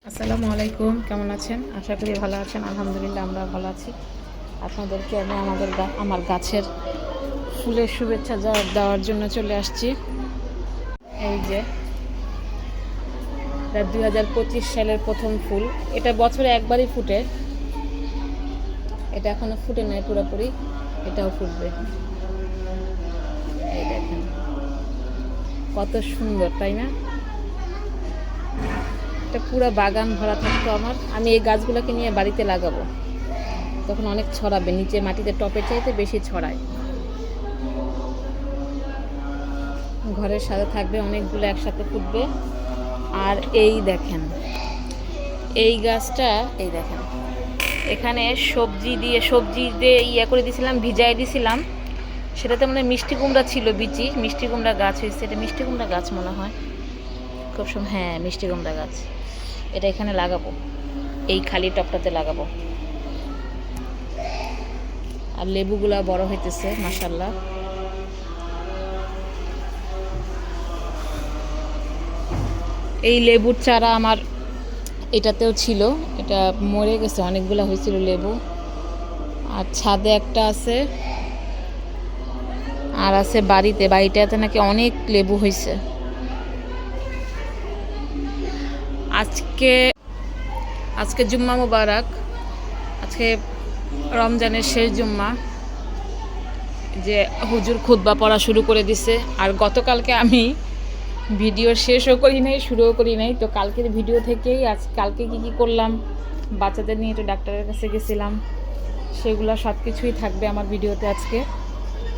আসসালামু আলাইকুম, কেমন আছেন? আশা করি ভালো আছেন। আলহামদুলিল্লাহ আমরা ভালো আছি। আপনাদেরকে আমি আমার গাছের ফুলের শুভেচ্ছা দেওয়ার জন্য চলে আসছি। এই যে এটা 2025 সালের প্রথম ফুল। এটা বছরে একবারই ফুটে। এটা এখনো ফুটে নাই পুরোপুরি, এটাও ফুটবে। এই দেখেন কত সুন্দর, তাই না? এটা পুরো বাগান ভরা থাকতো আমার। আমি এই গাছগুলোকে নিয়ে বাড়িতে লাগাবো, তখন অনেক ছড়াবে, নিচে মাটিতে টপের চাইতে বেশি ছড়ায়। ঘরের সাথে থাকবে, অনেকগুলো একসাথে ফুটবে। আর এই দেখেন এই গাছটা, এই দেখেন এখানে সবজি দিয়ে ইয়ে করে দিয়েছিলাম, ভিজাই দিয়েছিলাম। সেটাতে মানে মিষ্টি কুমড়া ছিল, বিচি মিষ্টি কুমড়া গাছ হয়েছে। এটা মিষ্টি কুমড়া গাছ মনে হয়, খুব সময়, হ্যাঁ মিষ্টি কুমড়া গাছ। এটা এখানে লাগাবো, এই খালি টপটাতে লাগাবো। আর লেবুগুলা বড় হইতেছে মাশাআল্লাহ। এই লেবুর চারা আমার এটাতেও ছিল, এটা মরে গেছে, অনেকগুলো হয়েছিল লেবু। আর ছাদে একটা আছে, আর আছে বাড়িটাতে নাকি অনেক লেবু হয়েছে। আজকে জুম্মা মুবারক, আজকে রমজানের শেষ জুম্মা, যে হুজুর খুতবা পড়া শুরু করে দিছে। আর গতকালকে আমি ভিডিও শেষও করি নাই, শুরুও করি নাই। তো কালকের ভিডিও থেকেই কালকে কি করলাম, বাচ্চাদের নিয়ে একটু ডাক্তারের কাছে গেছিলাম, সেগুলো সব কিছুই থাকবে আমার ভিডিওতে আজকে।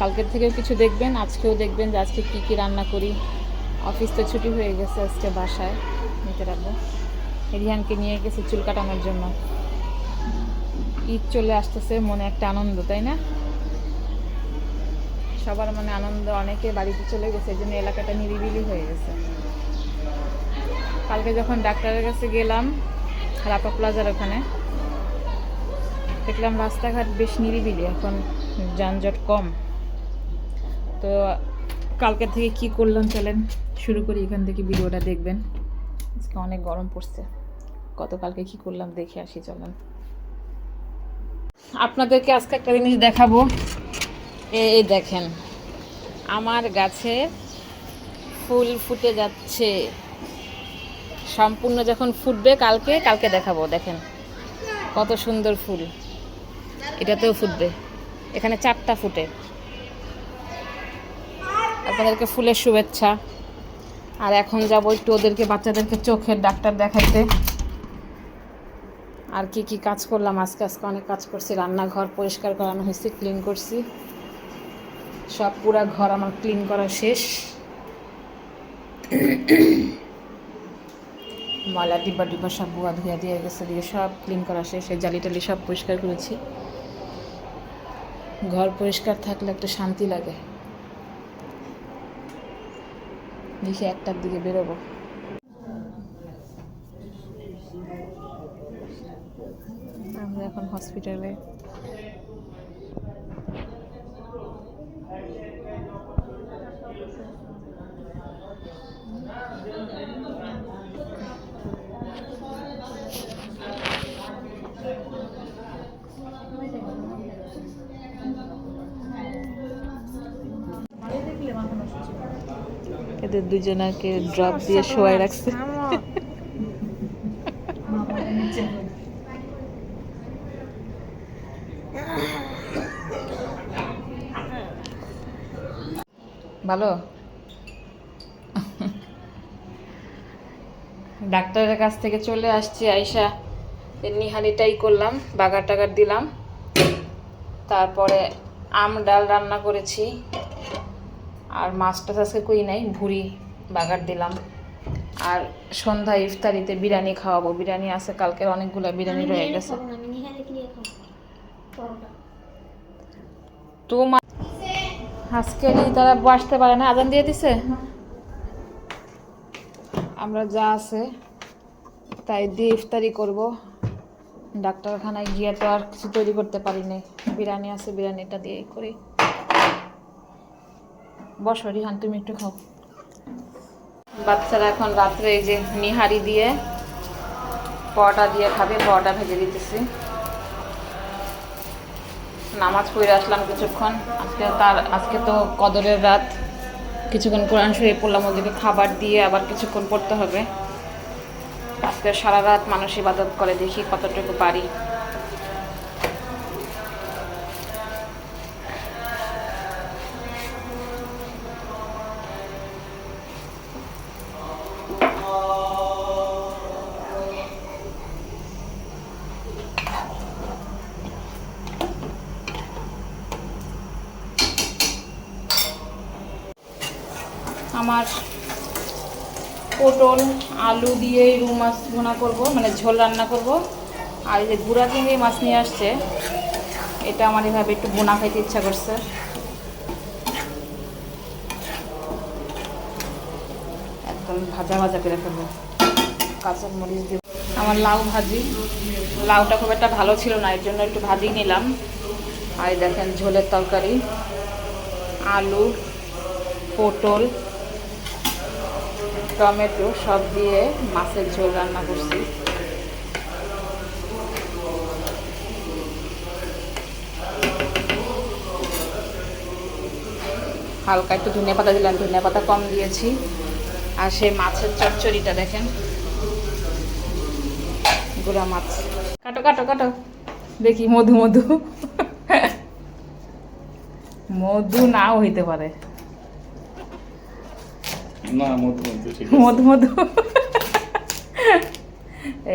কালকের থেকেও কিছু দেখবেন, আজকেও দেখবেন যে আজকে কী রান্না করি। অফিস তো ছুটি হয়ে গেছে, আজকে বাসায় নিতে রাখবো। রিহানকে নিয়ে গেছে চুল কাটানোর জন্য। ঈদ চলে আসতেছে, মনে একটা আনন্দ, তাই না? সবার মনে আনন্দ, অনেকে বাড়িতে চলে গেছে, এই জন্য এলাকাটা নিরিবিলি হয়ে গেছে। কালকে যখন ডাক্তারের কাছে গেলাম রাপা প্লাজার ওখানে, দেখলাম রাস্তাঘাট বেশ নিরিবিলি, এখন যানজট কম। তো কালকে থেকে কি করলাম চলেন শুরু করি, এখান থেকে ভিডিওটা দেখবেন। আজকে অনেক গরম পড়ছে, গতকালকে কি করলাম দেখে আসি চলেন। আপনাদেরকে আজকে একটা জিনিস দেখাবো। এই দেখেন আমার গাছে ফুল ফুটে যাচ্ছে, সম্পূর্ণ যখন ফুটবে কালকে দেখাবো। দেখেন কত সুন্দর ফুল, এটাতেও ফুটবে। এখানে 4টা ফুটে। আপনাদেরকে ফুলের শুভেচ্ছা। আর এখন যাবো একটু বাচ্চাদেরকে চোখের ডাক্তার দেখাইতে। আর কি কাজ করলাম আজকে অনেক কাজ করছি। রান্নাঘর পরিষ্কার করানো হয়েছে, ক্লিন করছি, সব পুরা ঘর আমার ক্লিন করা শেষ। ময়লা ডিব্বা সব বুয়া ধুয়া দিয়ে গেছে, দিয়ে সব ক্লিন করা শেষ। এই জালি সব পরিষ্কার করেছি। ঘর পরিষ্কার থাকলে একটা শান্তি লাগে। দেখি 1টার দিকে বেরোবো। আমরা এখন হসপিটালে। এদের দুজনাকে ড্রপ দিয়ে শোয়াই রাখছে। ভালো। ডাক্তারের কাছ থেকে চলে আসছি, আইসা নিহারিটাই করলাম, বাগার টাগার দিলাম। তারপরে আম ডাল রান্না করেছি। আর মাছটা আজকে কই নাই, ভুড়ি বাগার দিলাম। আর সন্ধ্যা ইফতারিতে বিরিয়ানি খাওয়াবো। বিরিয়ানি আছে, কালকের অনেকগুলো বিরিয়ানি রয়ে গেছে। তো আজকে তারা আসতে পারে না, আজান দিয়ে দিছে। আমরা যা আছে তাই দিয়ে ইফতারি করব। ডাক্তারখানায় গিয়ে তো আর কিছু তৈরি করতে পারিনি। বিরিয়ানি আছে, বিরিয়ানিটা দিয়ে করি। বসো রিহান, তুমি একটু খাও। বাচ্চারা এখন রাত্রে এই যে নিহারি দিয়ে পরোটা দিয়ে খাবে, পরোটা ভেজে দিতেছি। নামাজ পড়ে আসলাম কিছুক্ষণ, আজকে তো কদরের রাত, কিছুক্ষণ কোরআন শরীফ পড়লাম, ওদেরকে খাবার দিয়ে আবার কিছুক্ষণ পড়তে হবে। আজকে সারা রাত মানুষ ইবাদত করে, দেখি কতটুকু পারি। আমার পটল আলু দিয়ে রুই মাছ ভুনা করব, মানে ঝোল রান্না করব। আর এই যে গুঁড়া চিংড়ি মাছ নিয়ে আসছে, এটা আমার এভাবে একটু ভুনা খাইতে ইচ্ছা করছে। একদম ভাজা ভাজা করে ফেলবো, কাঁচা মরিচ দিয়ে। আমার লাউ ভাজি, লাউটা খুব একটা ভালো ছিল না, এর জন্য একটু ভাজি নিলাম। আর এই দেখেন ঝোলের তরকারি, আলু পটল টমেটো সব দিয়ে মাছের ঝোল রান্না করছি। হালকা একটু ধনিয়া পাতা দিলাম, ধনিয়া পাতা কম দিয়েছি। আর সেই মাছের চচ্চড়িটা দেখেন, গুঁড়া মাছ। কাটো কাটো কাটো, দেখি মধু মধু মধু নাও হইতে পারে, না মধু মধু ঠিক মধু মধু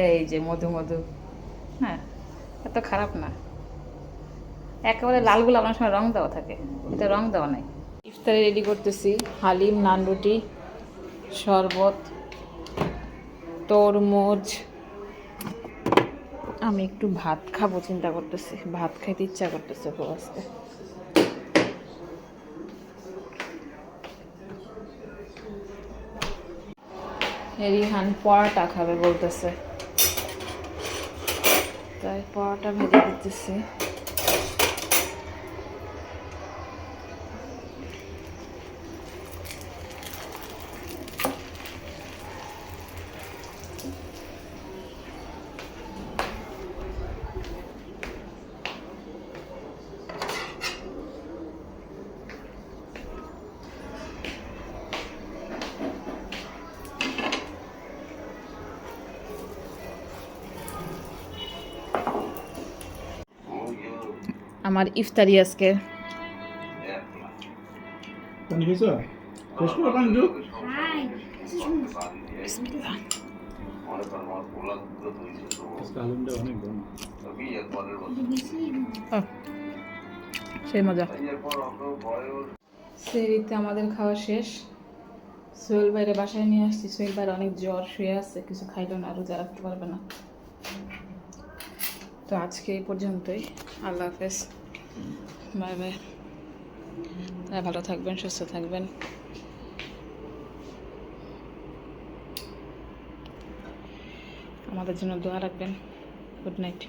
এই যে মধু মধু, হ্যাঁ এত খারাপ না। একেবারে লালগুলো আপনার সময় রং দেওয়া থাকে, এটা রং দেওয়া নাই। ইফতারে রেডি করতেছি, হালিম, নান রুটি, শরবত, তরমুজ। আমি একটু ভাত খাবো চিন্তা করতেছি, ভাত খাইতে ইচ্ছা করতেছে খুব আজকে। রিহান পরোটা খাবে বলতেছে, তাই পরোটা ভেজে দিতেছি। আমার ইফতারি আজকে। সেই মজা। সেরিতে আমাদের খাওয়া শেষ। সোহেল ভাইয়ের বাসায় নিয়ে আসছি, সোহেল ভাইয়ের অনেক জ্বর, শুয়ে আছে, কিছু খাইলো না, রোজা রাখতে পারবে না। তো আজকে এই পর্যন্তই, আল্লাহ হাফেজ, বাই বাই। তারা ভালো থাকবেন, সুস্থ থাকবেন। আমাদের জন্য দোয়া রাখবেন। Good night.